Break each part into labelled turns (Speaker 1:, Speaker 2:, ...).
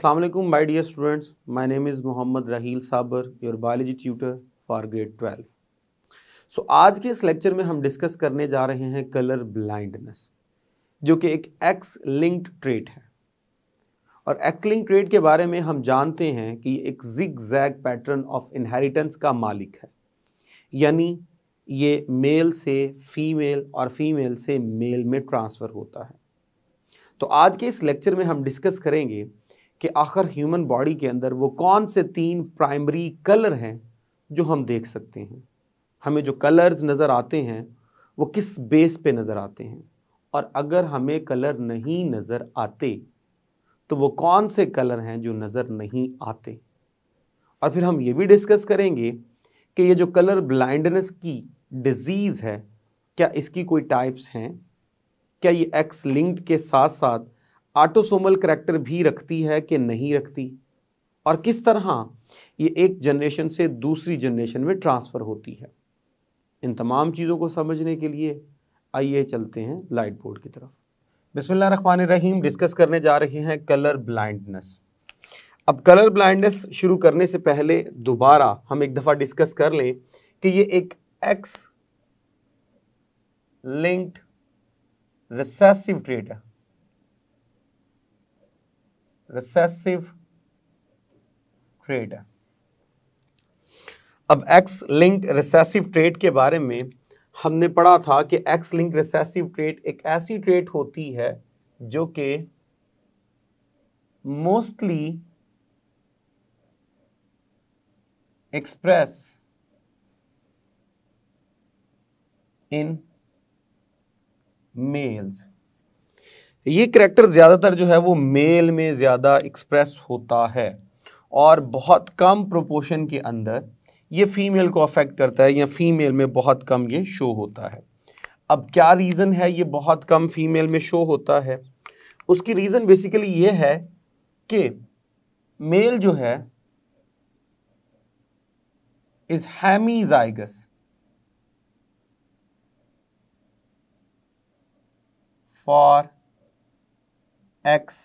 Speaker 1: Assalamu alaikum my dear students, my name is Mohammad Raheel Saber, your biology tutor for grade 12. So आज के इस lecture में हम discuss करने जा रहे हैं कलर ब्लाइंडनेस, जो कि एक एक्स लिंक्ड ट्रेट है। और एक्स लिंक्ड ट्रेट के बारे में हम जानते हैं कि एक zig zag pattern of inheritance का मालिक है, यानी ये मेल से फीमेल और फीमेल से मेल में ट्रांसफ़र होता है। तो आज के इस लेक्चर में हम डिस्कस करेंगे कि आखिर ह्यूमन बॉडी के अंदर वो कौन से 3 प्राइमरी कलर हैं जो हम देख सकते हैं। हमें जो कलर्स नज़र आते हैं वो किस बेस पे नज़र आते हैं, और अगर हमें कलर नहीं नज़र आते तो वो कौन से कलर हैं जो नज़र नहीं आते। और फिर हम ये भी डिस्कस करेंगे कि ये जो कलर ब्लाइंडनेस की डिजीज़ है, क्या इसकी कोई टाइप्स हैं, क्या ये एक्स लिंक्ड के साथ साथ ऑटोसोमल करैक्टर भी रखती है कि नहीं रखती, और किस तरह ये एक जनरेशन से दूसरी जनरेशन में ट्रांसफ़र होती है। इन तमाम चीज़ों को समझने के लिए आइए चलते हैं लाइट बोर्ड की तरफ। बिस्मिल्लाहिर्रहमानिर्रहीम। डिस्कस करने जा रहे हैं कलर ब्लाइंडनेस। अब कलर ब्लाइंडनेस शुरू करने से पहले दोबारा हम एक दफ़ा डिस्कस कर लें कि ये एक एक्स लिंक्ड रिसेसिव ट्रेट है। रिसेसिव ट्रेट है। अब एक्स लिंक्ड रिसेसिव ट्रेट के बारे में हमने पढ़ा था कि एक्स लिंक्ड रिसेसिव ट्रेट एक ऐसी ट्रेट होती है जो कि मोस्टली एक्सप्रेस इन मेल्स। ये करैक्टर ज़्यादातर जो है वो मेल में ज़्यादा एक्सप्रेस होता है, और बहुत कम प्रोपोर्शन के अंदर ये फीमेल को अफेक्ट करता है, या फीमेल में बहुत कम ये शो होता है। अब क्या रीज़न है ये बहुत कम फीमेल में शो होता है? उसकी रीज़न बेसिकली ये है कि मेल जो है is hemizygous for x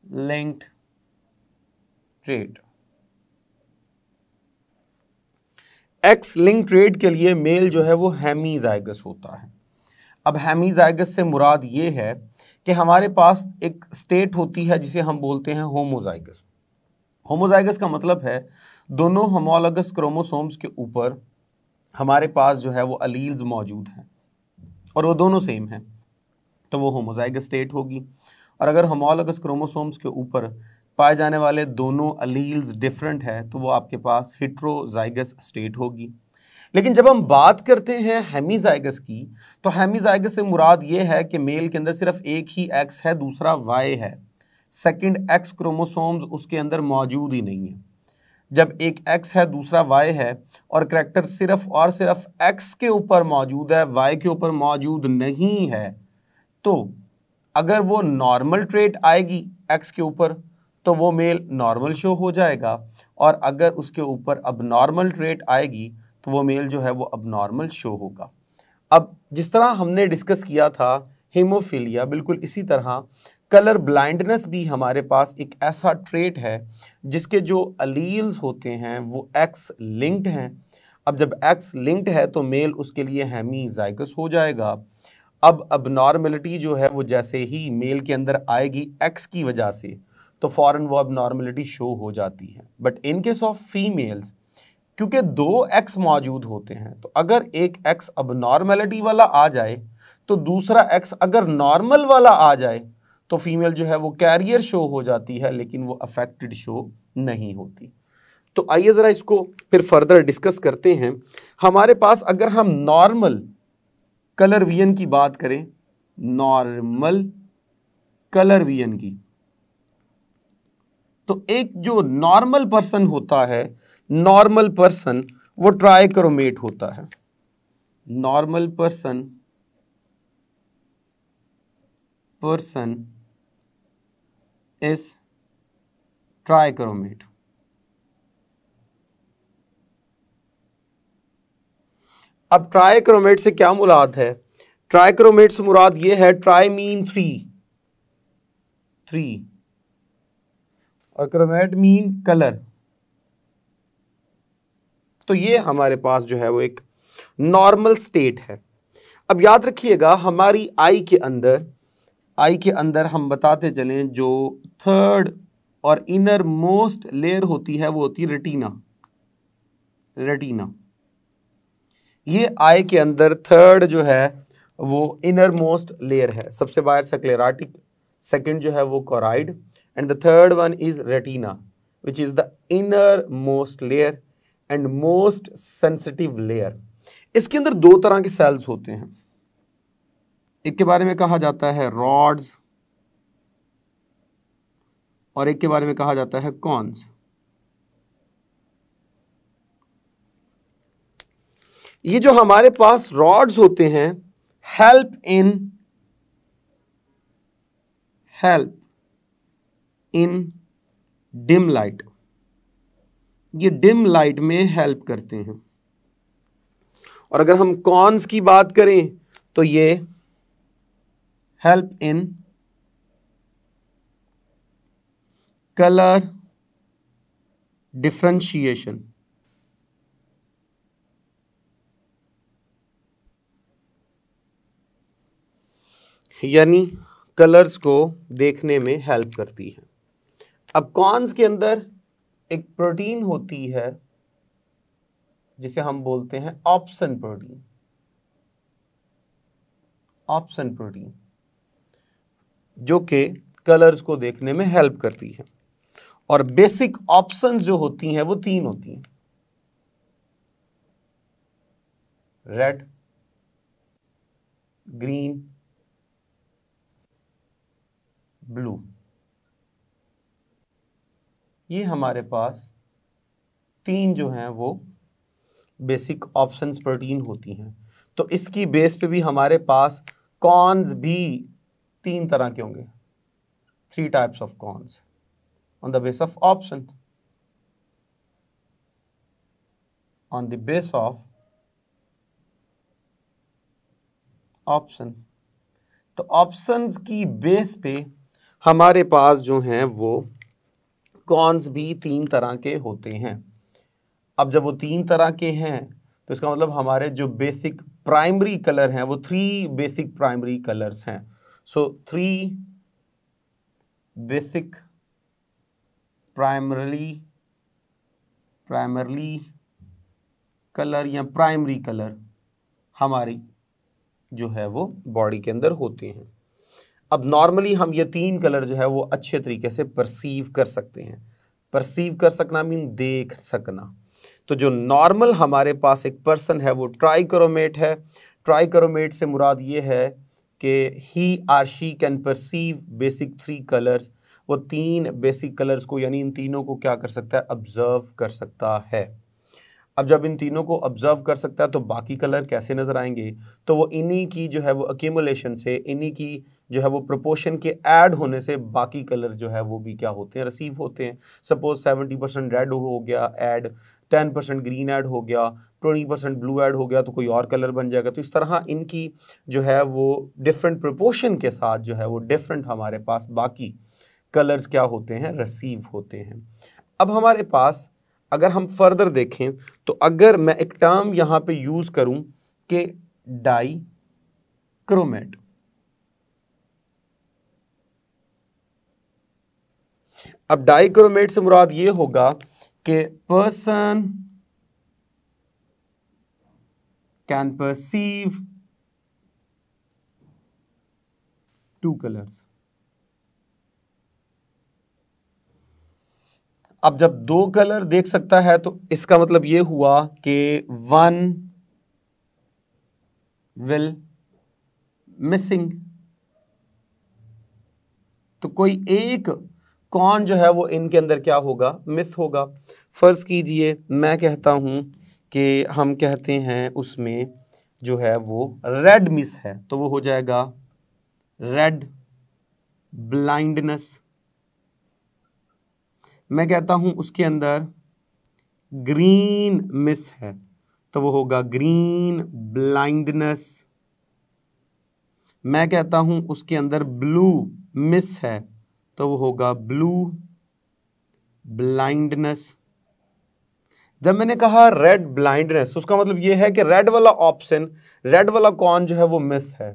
Speaker 1: linked trait. X link trait के लिए मेल जो है वो हेमीजाइगस होता है। अब हेमीजाइगस से मुराद ये है कि हमारे पास एक स्टेट होती है जिसे हम बोलते हैं होमोजाइगस। होमोजाइगस का मतलब है दोनों होमोलॉगस क्रोमोसोम्स के ऊपर हमारे पास जो है वो अलील्स मौजूद हैं और वो दोनों सेम हैं, तो वो होमोजाइगस स्टेट होगी। और अगर होमोलॉगस क्रोमोसोम्स के ऊपर पाए जाने वाले दोनों अलील्स डिफरेंट है तो वो आपके पास हेट्रोजाइगस स्टेट होगी। लेकिन जब हम बात करते हैं हेमीजाइगस की, तो हेमीजाइगस से मुराद ये है कि मेल के अंदर सिर्फ एक ही एक्स है, दूसरा वाई है। सेकंड एक्स क्रोमोसोम्स उसके अंदर मौजूद ही नहीं है। जब एक एक्स है दूसरा वाई है और करैक्टर सिर्फ और सिर्फ एक्स के ऊपर मौजूद है, वाई के ऊपर मौजूद नहीं है, तो अगर वो नॉर्मल ट्रेट आएगी एक्स के ऊपर तो वो मेल नॉर्मल शो हो जाएगा, और अगर उसके ऊपर अबनॉर्मल ट्रेट आएगी तो वो मेल जो है वो अबनॉर्मल शो होगा। अब जिस तरह हमने डिस्कस किया था हीमोफीलिया, बिल्कुल इसी तरह कलर ब्लाइंडनेस भी हमारे पास एक ऐसा ट्रेट है जिसके जो अलील्स होते हैं वो एक्स लिंक्ड हैं। अब जब एक्स लिंक्ड है तो मेल उसके लिए हेमीजाइगस हो जाएगा। अब अबनॉर्मलिटी जो है वो जैसे ही मेल के अंदर आएगी एक्स की वजह से, तो फौरन वो अबनॉर्मलिटी शो हो जाती है। But in case of females, क्योंकि 2 एक्स मौजूद होते हैं, तो अगर एक एक्स अबनॉर्मलिटी वाला आ जाए तो दूसरा एक्स अगर नॉर्मल वाला आ जाए तो फीमेल जो है वो कैरियर शो हो जाती है, लेकिन वो अफेक्टेड शो नहीं होती। तो आइए ज़रा इसको फिर फर्दर डिस्कस करते हैं। हमारे पास अगर हम नॉर्मल कलर विजन की बात करें, नॉर्मल कलर विजन की, तो एक जो नॉर्मल पर्सन होता है, नॉर्मल पर्सन वो ट्राइक्रोमेट होता है। Normal person is trichromat. अब ट्राइक्रोमेट से क्या मुराद है? ट्राइक्रोमेट से मुराद ये है ट्राई मीन 3, और क्रोमेट मीन कलर। तो ये हमारे पास जो है वो एक नॉर्मल स्टेट है। अब याद रखिएगा हमारी आई के अंदर हम बताते चलें जो थर्ड और इनर मोस्ट लेयर होती है वो होती है रेटिना। ये आई के अंदर थर्ड जो है वो इनर मोस्ट लेयर है। सबसे बाहर स्क्लेराटिक, सेकंड जो है वो choroid, and the third one is retina which is the inner most layer and most sensitive layer. इसके अंदर दो तरह के सेल्स होते हैं। एक के बारे में कहा जाता है रॉड्स और एक के बारे में कहा जाता है कॉन्स। ये जो हमारे पास रॉड्स होते हैं हेल्प इन डिम लाइट, ये डिम लाइट में हेल्प करते हैं। और अगर हम कॉन्स की बात करें तो ये हेल्प इन कलर डिफरेंशिएशन। यानी कलर्स को देखने में हेल्प करती है। अब कॉन्स के अंदर एक प्रोटीन होती है जिसे हम बोलते हैं ऑप्सन प्रोटीन, जो कि कलर्स को देखने में हेल्प करती है। और बेसिक ऑप्शंस जो होती हैं वो तीन होती हैं, रेड, ग्रीन, ब्लू। ये हमारे पास तीन जो हैं वो बेसिक ऑप्शंस प्रोटीन होती हैं। तो इसकी बेस पे भी हमारे पास कॉन्स भी तीन तरह के होंगे, 3 types of cons on the base of option, on the base of option। तो ऑप्शंस की बेस पे हमारे पास जो हैं वो कॉन्स भी तीन तरह के होते हैं। अब जब वो तीन तरह के हैं तो इसका मतलब हमारे जो बेसिक प्राइमरी कलर हैं वो 3 बेसिक प्राइमरी कलर्स हैं। सो 3 बेसिक प्राइमरली कलर या प्राइमरी कलर हमारी जो है वो बॉडी के अंदर होते हैं। अब नॉर्मली हम ये तीन कलर जो है वो अच्छे तरीके से परसीव कर सकते हैं। परसीव कर सकना मीन देख सकना। तो जो नॉर्मल हमारे पास एक पर्सन है वो ट्राइक्रोमेट है। ट्राइक्रोमेट से मुराद ये है कि he or she can perceive basic 3 colours. वो 3 बेसिक कलर्स को यानी इन तीनों को क्या कर सकता है, ऑब्जर्व कर सकता है। अब जब इन तीनों को ऑब्जर्व कर सकता है तो बाकी कलर कैसे नजर आएंगे, तो वो इन्हीं की जो है वो अक्यूमुलेशन से, इन्हीं की जो है वो प्रोपोर्शन के ऐड होने से बाकी कलर जो है वो भी क्या होते हैं, रिसीव होते हैं। सपोज 70% रेड हो गया ऐड, 10% ग्रीन ऐड हो गया, 20% ब्लू ऐड हो गया तो कोई और कलर बन जाएगा। तो इस तरह इनकी जो है वो डिफरेंट प्रोपोर्शन के साथ जो है वो डिफरेंट हमारे पास बाकी कलर्स क्या होते हैं, रिसीव होते हैं। अब हमारे पास अगर हम फर्दर देखें तो अगर मैं एक टर्म यहां पे यूज करूं कि डाइक्रोमेट, अब डाइक्रोमेट से मुराद ये होगा कि पर्सन कैन परसीव 2 कलर्स। अब जब 2 कलर देख सकता है तो इसका मतलब यह हुआ कि 1 विल मिसिंग। तो कोई एक कौन जो है वो इनके अंदर क्या होगा, मिस होगा। फर्ज कीजिए मैं कहता हूं कि हम कहते हैं उसमें जो है वो रेड मिस है, तो वो हो जाएगा रेड ब्लाइंडनेस। मैं कहता हूं उसके अंदर ग्रीन मिस है तो वो होगा ग्रीन ब्लाइंडनेस। मैं कहता हूं उसके अंदर ब्लू मिस है तो वो होगा ब्लू ब्लाइंडनेस। जब मैंने कहा रेड ब्लाइंडनेस, उसका मतलब ये है कि रेड वाला ऑप्शन, रेड वाला कौन जो है वो मिस है,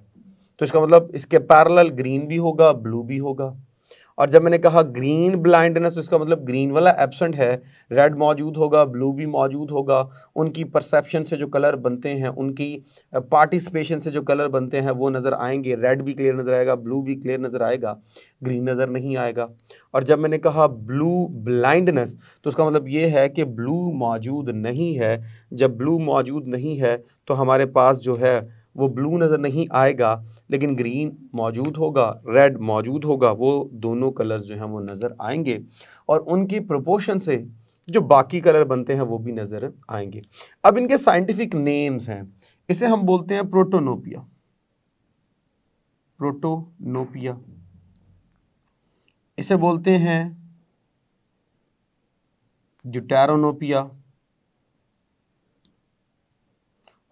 Speaker 1: तो इसका मतलब इसके पैरेलल ग्रीन भी होगा, ब्लू भी होगा। और जब मैंने कहा ग्रीन ब्लाइंडनेस, तो इसका मतलब ग्रीन वाला एब्सेंट है, रेड मौजूद होगा, ब्लू भी मौजूद होगा। उनकी परसेप्शन से जो कलर बनते हैं, उनकी पार्टिसिपेशन से जो कलर बनते हैं वो नज़र आएंगे। रेड भी क्लियर नज़र आएगा, ब्लू भी क्लियर नज़र आएगा, ग्रीन नज़र नहीं आएगा। और जब मैंने कहा ब्लू ब्लाइंडनेस, तो उसका मतलब ये है कि ब्लू मौजूद नहीं है। जब ब्लू मौजूद नहीं है तो हमारे पास जो है वो ब्लू नज़र नहीं आएगा, लेकिन ग्रीन मौजूद होगा, रेड मौजूद होगा, वो दोनों कलर जो हैं वो नज़र आएंगे और उनकी प्रोपोर्शन से जो बाकी कलर बनते हैं वो भी नज़र आएंगे। अब इनके साइंटिफिक नेम्स हैं, इसे हम बोलते हैं प्रोटोनोपिया। प्रोटोनोपिया इसे बोलते हैं ड्यूटेरोनोपिया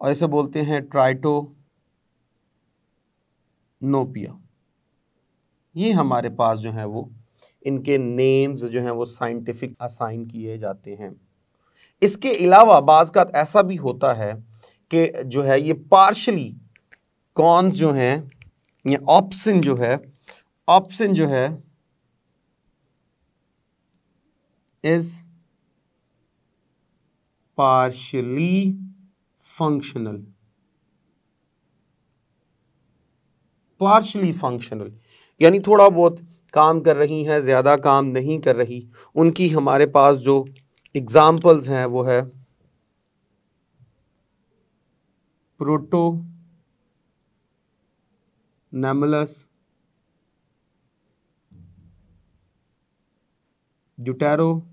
Speaker 1: और इसे बोलते हैं ट्राइटोनोपिया। ये हमारे पास जो है वो इनके नेम्स जो हैं वो साइंटिफिक असाइन किए जाते हैं। इसके अलावा बाज़ का ऐसा भी होता है कि जो है ये पार्शली कॉन्स जो हैं, ये ऑप्शन जो है is partially functional. Partially functional यानी थोड़ा बहुत काम कर रही हैं, ज़्यादा काम नहीं कर रही। उनकी हमारे पास जो एग्जाम्पल्स हैं वो है प्रोटोनेमुलस, ड्यूटेरोनोमेलस।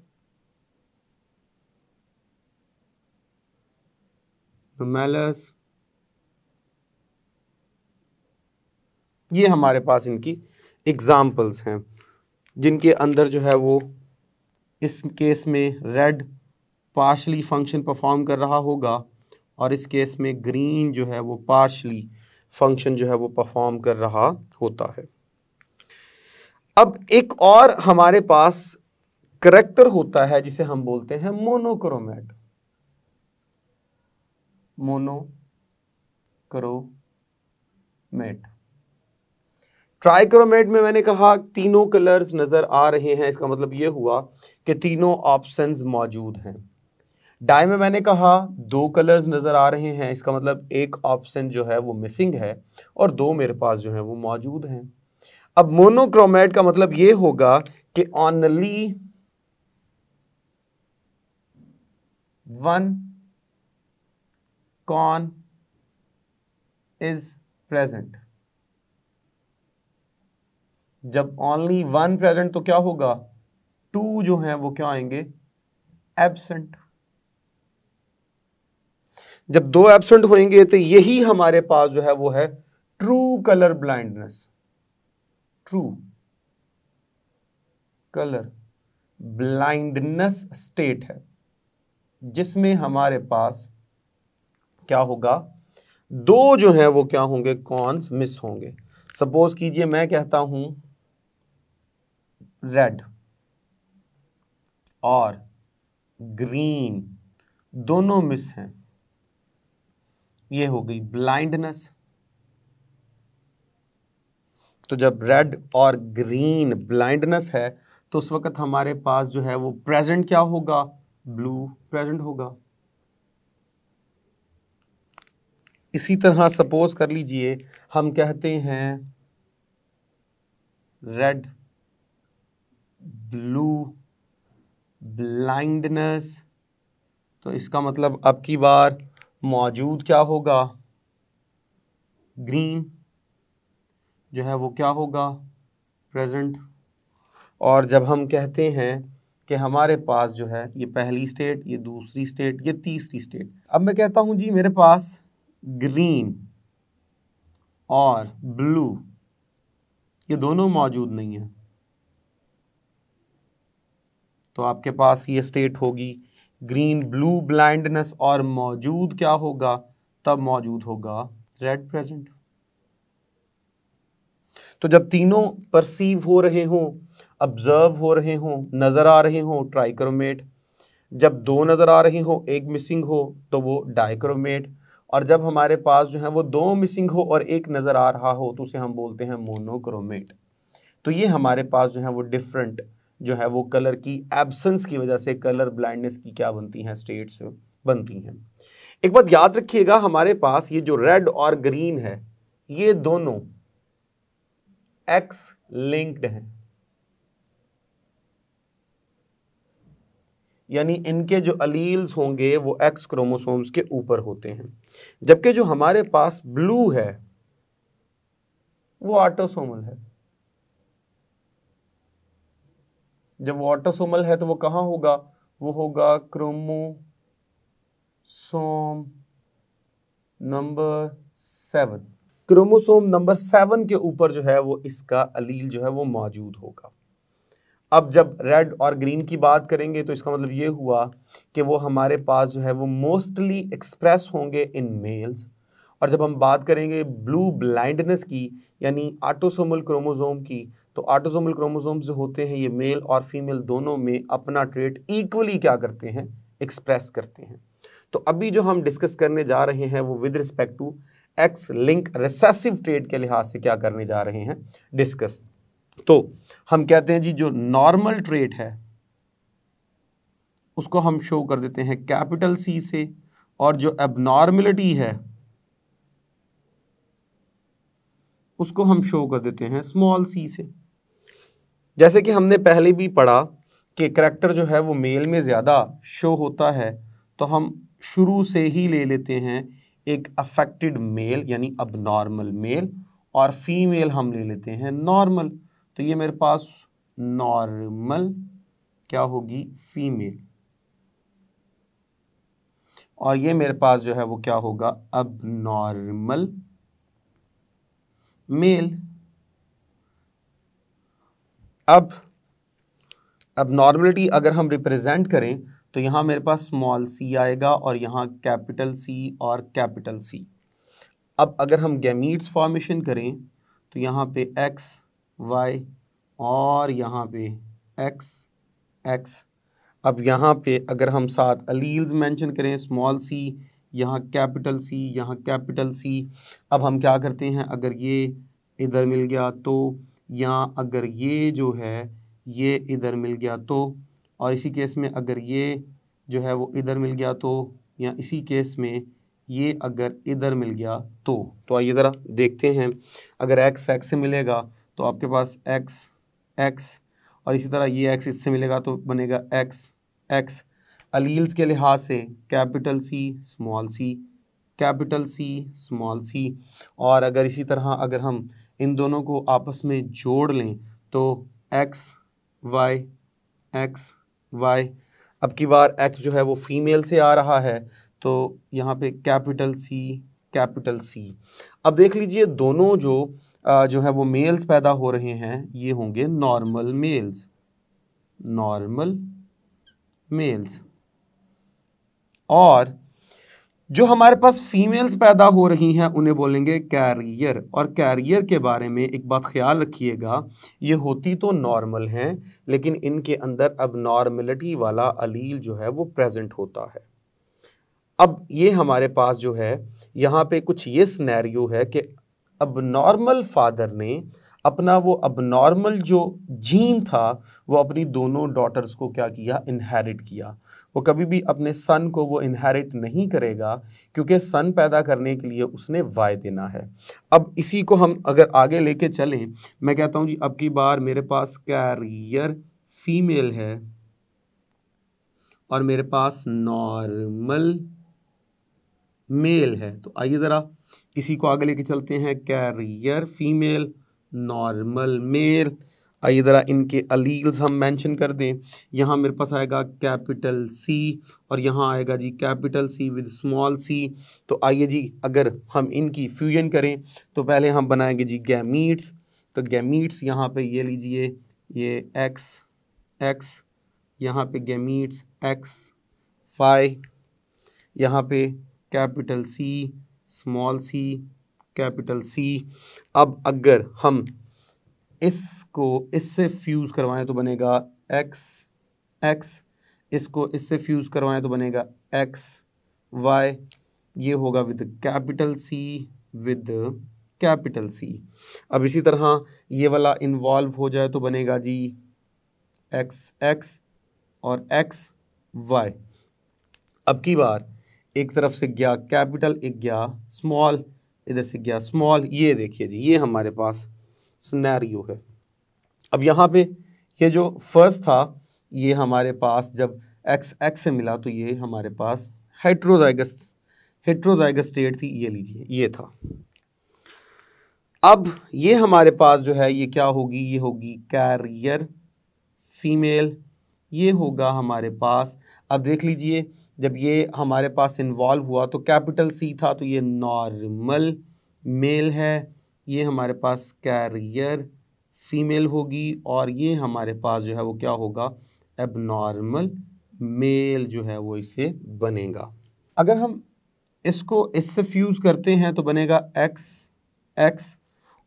Speaker 1: ये हमारे पास इनकी एग्जाम्पल्स हैं जिनके अंदर जो है वो इस केस में रेड पार्शली फंक्शन परफॉर्म कर रहा होगा और इस केस में ग्रीन जो है वो पार्शली फंक्शन जो है वो परफॉर्म कर रहा होता है। अब एक और हमारे पास करैक्टर होता है जिसे हम बोलते हैं मोनोक्रोमेट। मोनोक्रोमेट। ट्राइक्रोमेट में मैंने कहा तीनों कलर्स नजर आ रहे हैं, इसका मतलब यह हुआ कि तीनों ऑप्शंस मौजूद हैं। डाई में मैंने कहा दो कलर्स नजर आ रहे हैं, इसका मतलब एक ऑप्शन जो है वो मिसिंग है और दो मेरे पास जो है वो मौजूद हैं। अब मोनोक्रोमेट का मतलब यह होगा कि only one con is present. जब ओनली वन प्रेजेंट तो क्या होगा, टू जो है वो क्या आएंगे, एब्सेंट। जब दो एब्सेंट होंगे तो यही हमारे पास जो है वो है true colour blindness. True colour blindness state है जिसमें हमारे पास क्या होगा, दो जो है वो क्या होंगे, कॉन्स मिस होंगे। सपोज कीजिए मैं कहता हूं रेड और ग्रीन दोनों मिस हैं, ये हो गई ब्लाइंडनेस। तो जब रेड और ग्रीन ब्लाइंडनेस है तो उस वक्त हमारे पास जो है वो प्रेजेंट क्या होगा, ब्लू प्रेजेंट होगा। इसी तरह सपोज कर लीजिए हम कहते हैं रेड ब्लू ब्लाइंडनेस, तो इसका मतलब अब की बार मौजूद क्या होगा, ग्रीन जो है वो क्या होगा, प्रेजेंट। और जब हम कहते हैं कि हमारे पास जो है ये पहली स्टेट, ये दूसरी स्टेट, ये तीसरी स्टेट, अब मैं कहता हूं जी मेरे पास ग्रीन और ब्लू ये दोनों मौजूद नहीं है, तो आपके पास ये स्टेट होगी ग्रीन ब्लू ब्लाइंडनेस और मौजूद क्या होगा, तब मौजूद होगा रेड प्रेजेंट। तो जब तीनों परसीव हो रहे हों ऑब्जर्व हो रहे हों, नज़र आ रहे हों, ट्राइक्रोमेट। जब दो नज़र आ रही हो, एक मिसिंग हो, तो वो डाइक्रोमेट। और जब हमारे पास जो है वो दो मिसिंग हो और एक नज़र आ रहा हो तो उसे हम बोलते हैं मोनोक्रोमेट। तो ये हमारे पास जो है वो डिफरेंट जो है वो कलर की एब्सेंस की वजह से कलर ब्लाइंडनेस की क्या बनती हैं, स्टेट्स बनती हैं। एक बात याद रखिएगा, हमारे पास ये जो रेड और ग्रीन है ये दोनों एक्स लिंक्ड हैं, यानी इनके जो अलील्स होंगे वो एक्स क्रोमोसोम्स के ऊपर होते हैं। जबकि जो हमारे पास ब्लू है वो ऑटोसोमल है। जब वो ऑटोसोमल है तो वो कहां होगा, वो होगा क्रोमोसोम नंबर 7। क्रोमोसोम नंबर 7 के ऊपर जो है वो इसका अलील जो है वो मौजूद होगा। अब जब रेड और ग्रीन की बात करेंगे तो इसका मतलब ये हुआ कि वो हमारे पास जो है वो मोस्टली एक्सप्रेस होंगे इन मेल्स। और जब हम बात करेंगे ब्लू ब्लाइंडनेस की यानी ऑटोसोमल क्रोमोसोम की, तो ऑटोसोमल क्रोमोसोम्स जो होते हैं ये मेल और फीमेल दोनों में अपना ट्रेट इक्वली क्या करते हैं, एक्सप्रेस करते हैं। तो अभी जो हम डिस्कस करने जा रहे हैं वो with respect to X link recessive trait के लिहाज से क्या करने जा रहे हैं, डिस्कस। तो हम कहते हैं जी जो नॉर्मल ट्रेट है उसको हम शो कर देते हैं कैपिटल सी से, और जो एबनॉर्मलिटी है उसको हम शो कर देते हैं स्मॉल सी से। जैसे कि हमने पहले भी पढ़ा कि करैक्टर जो है वो मेल में ज़्यादा शो होता है, तो हम शुरू से ही ले लेते हैं एक अफेक्टेड मेल यानी अबनॉर्मल मेल, और फीमेल हम ले लेते हैं नॉर्मल। तो ये मेरे पास नॉर्मल क्या होगी, फीमेल, और ये मेरे पास जो है वो क्या होगा, अबनॉर्मल मेल। अब अबनॉर्मलिटी अगर हम रिप्रेजेंट करें तो यहाँ मेरे पास स्मॉल सी आएगा और यहाँ कैपिटल सी और कैपिटल सी। अब अगर हम गैमीट्स फॉर्मेशन करें तो यहाँ पे एक्स वाई और यहाँ पे एक्स एक्स। अब यहाँ पे अगर हम साथ अलील्स मेंशन करें, स्मॉल सी, यहाँ कैपिटल सी, यहाँ कैपिटल सी। अब हम क्या करते हैं, अगर ये इधर मिल गया तो, या अगर ये जो है ये इधर मिल गया तो, और इसी केस में अगर ये जो है वो इधर मिल गया तो, या इसी केस में ये अगर इधर मिल गया तो आइए ज़रा देखते हैं। अगर एक्स एक्स से मिलेगा तो आपके पास एक्स एक्स, और इसी तरह ये एक्स इससे मिलेगा तो बनेगा एक्स एक्स। अलील्स के लिहाज से capital C small C, capital C small C. और अगर इसी तरह अगर हम इन दोनों को आपस में जोड़ लें तो एक्स वाई एक्स वाई। अब की बार एक्स जो है वो फीमेल से आ रहा है तो यहाँ पे कैपिटल सी कैपिटल सी। अब देख लीजिए दोनों जो है वो मेल्स पैदा हो रहे हैं ये होंगे नॉर्मल मेल्स, नॉर्मल मेल्स। और जो हमारे पास फीमेल्स पैदा हो रही हैं उन्हें बोलेंगे कैरियर। और कैरियर के बारे में एक बात ख्याल रखिएगा, ये होती तो नॉर्मल हैं लेकिन इनके अंदर अब नॉर्मलिटी वाला अलील जो है वो प्रेजेंट होता है। अब ये हमारे पास जो है यहाँ पे कुछ ये सिनेरियो है कि अबनॉर्मल फादर ने अपना वो अबनॉर्मल जो जीन था वो अपनी दोनों डॉटर्स को क्या किया, इनहेरिट किया। वो कभी भी अपने सन को वो इनहेरिट नहीं करेगा क्योंकि सन पैदा करने के लिए उसने वाई देना है। अब इसी को हम अगर आगे लेके चलें, मैं कहता हूँ जी अब की बार मेरे पास कैरियर फीमेल है और मेरे पास नॉर्मल मेल है। तो आइए ज़रा इसी को आगे लेके चलते हैं, कैरियर फीमेल नॉर्मल मेल। आइए ज़रा इनके अलील्स हम मेंशन कर दें। यहाँ मेरे पास आएगा कैपिटल सी और यहाँ आएगा G capital C with small C. तो आइए जी अगर हम इनकी फ्यूजन करें तो पहले हम बनाएंगे जी गैमीट्स। तो गैमीट्स यहाँ पे ये लीजिए, ये एक्स एक्स, यहाँ पे गैमीट्स एक्स फाई, यहाँ पे capital C small C capital C. अब अगर हम इसको इससे फ्यूज़ करवाएं तो बनेगा एक्स एक्स, इसको इससे फ्यूज़ करवाएं तो बनेगा एक्स वाई, ये होगा with capital C, with capital C. अब इसी तरह ये वाला इन्वॉल्व हो जाए तो बनेगा जी एक्स एक्स और एक्स वाई। अब की बार एक तरफ से गया कैपिटल, एक गया स्मॉल, इधर से गया स्मॉल। ये देखिए जी, ये हमारे पास सिनेरियो है। अब यहाँ पे ये जो फर्स्ट था, ये हमारे पास जब एक्स एक्स से मिला तो ये हमारे पास हेट्रोजाइगस स्टेट थी, ये लीजिए ये था। अब ये हमारे पास जो है ये क्या होगी, ये होगी कैरियर फीमेल, ये होगा हमारे पास। अब देख लीजिए जब ये हमारे पास इन्वॉल्व हुआ तो कैपिटल सी था, तो ये नॉर्मल मेल है, ये हमारे पास कैरियर फीमेल होगी, और ये हमारे पास जो है वो क्या होगा, एबनॉर्मल मेल जो है वो इसे बनेगा। अगर हम इसको इससे फ्यूज़ करते हैं तो बनेगा एक्स एक्स,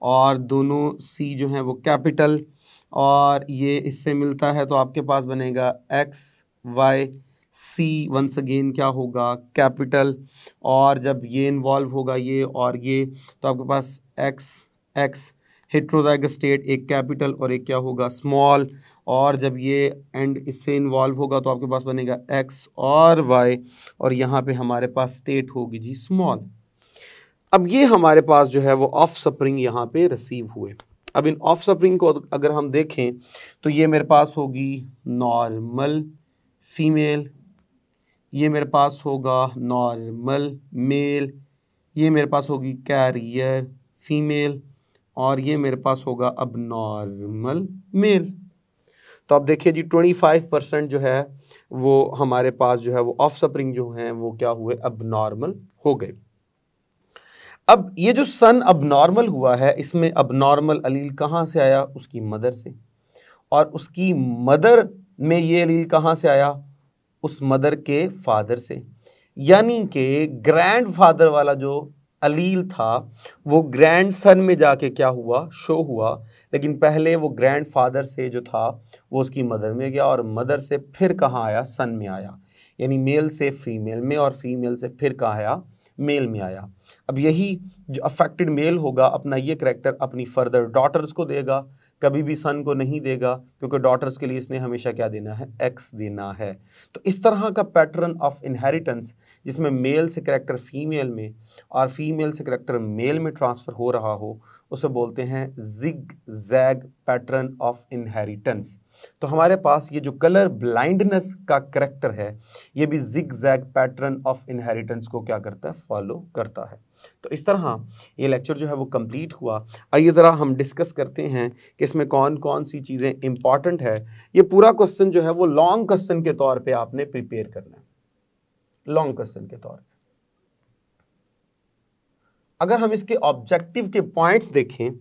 Speaker 1: और दोनों सी जो हैं वो कैपिटल, और ये इससे मिलता है तो आपके पास बनेगा X Y C, once again क्या होगा कैपिटल, और जब ये इन्वॉल्व होगा ये और ये तो आपके पास एक्स एक्स हेट्रोजाइगस स्टेट, एक कैपिटल और एक क्या होगा स्मॉल, और जब ये एंड इससे इन्वॉल्व होगा तो आपके पास बनेगा एक्स और वाई, और यहाँ पे हमारे पास स्टेट होगी जी स्मॉल। अब ये हमारे पास जो है वो ऑफ स्प्रिंग यहाँ पे रिसीव हुए। अब इन ऑफ स्प्रिंग को अगर हम देखें तो ये मेरे पास होगी नॉर्मल फीमेल, ये मेरे पास होगा नॉर्मल मेल, ये मेरे पास होगी कैरियर फीमेल, और ये मेरे पास होगा अब नॉर्मल मेल। तो अब देखिए जी 25% जो है वो हमारे पास जो है वो ऑफ स्प्रिंग जो हैं वो क्या हुए, अब नॉर्मल हो गए। अब ये जो सन अब नॉर्मल हुआ है, इसमें अब नॉर्मल अलील कहाँ से आया, उसकी मदर से, और उसकी मदर में ये अलील कहाँ से आया, उस मदर के फादर से, यानी कि ग्रैंडफादर वाला जो अलील था वो ग्रैंड सन में जाके क्या हुआ, शो हुआ, लेकिन पहले वो ग्रैंडफादर से जो था वो उसकी मदर में गया, और मदर से फिर कहाँ आया, सन में आया, यानी मेल से फीमेल में, और फीमेल से फिर कहाँ आया, मेल में आया। अब यही जो अफेक्टेड मेल होगा अपना ये करैक्टर अपनी फर्दर डॉटर्स को देगा, कभी भी सन को नहीं देगा, क्योंकि डॉटर्स के लिए इसने हमेशा क्या देना है, एक्स देना है। तो इस तरह का पैटर्न ऑफ इनहेरिटेंस जिसमें मेल से करैक्टर फीमेल में और फीमेल से करैक्टर मेल में ट्रांसफ़र हो रहा हो, उसे बोलते हैं zig zag pattern of inheritance. तो हमारे पास ये जो कलर ब्लाइंडनेस का करैक्टर है, ये भी zig zag pattern of inheritance को क्या करता है, फॉलो करता है। तो इस तरह ये लेक्चर जो है वो कंप्लीट हुआ। आइए ज़रा हम डिस्कस करते हैं कि इसमें कौन कौन सी चीज़ें इंपॉर्टेंट है। ये पूरा क्वेश्चन जो है वो लॉन्ग क्वेश्चन के तौर पे आपने प्रिपेयर करना है, लॉन्ग क्वेश्चन के तौर पे। अगर हम इसके ऑब्जेक्टिव के पॉइंट्स देखें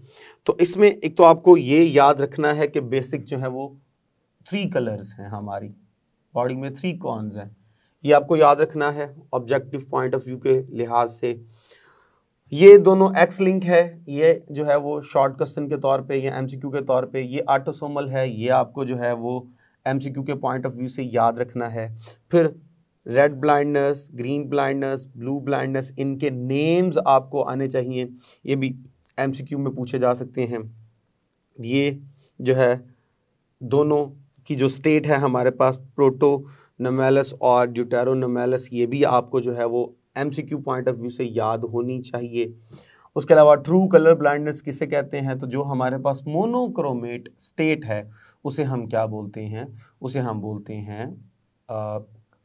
Speaker 1: तो इसमें एक तो आपको ये याद रखना है कि बेसिक जो है वो 3 कलर्स हैं, हमारी बॉडी में 3 कॉन्स हैं, ये आपको याद रखना है ऑब्जेक्टिव पॉइंट ऑफ व्यू के लिहाज से। ये दोनों एक्स लिंक है, ये जो है वो शॉर्ट क्वेश्चन के तौर पे या एमसीक्यू के तौर पे ये ऑटोसोमल है, ये आपको जो है वो एमसीक्यू के पॉइंट ऑफ व्यू से याद रखना है। फिर red blindness, green blindness, blue blindness, इनके नेम्स आपको आने चाहिए, ये भी एमसीक्यू में पूछे जा सकते हैं। ये जो है दोनों की जो स्टेट है हमारे पास प्रोटोनोमालस और ड्यूटेरोनोमालस, ये भी आपको जो है वो एमसीक्यू पॉइंट ऑफ व्यू से याद होनी चाहिए। उसके अलावा ट्रू कलर ब्लाइंडनेस किसे कहते हैं, तो जो हमारे पास मोनोक्रोमेट स्टेट है उसे हम क्या बोलते हैं, उसे हम बोलते हैं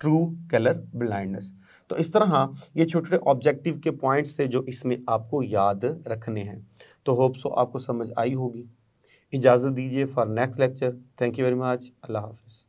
Speaker 1: ट्रू कलर ब्लाइंडनेस। तो इस तरह ये छोटे छोटे ऑब्जेक्टिव के पॉइंट्स से जो इसमें आपको याद रखने हैं। तो होप सो आपको समझ आई होगी। इजाज़त दीजिए for next lecture. Thank you very much. अल्लाह हाफिज़।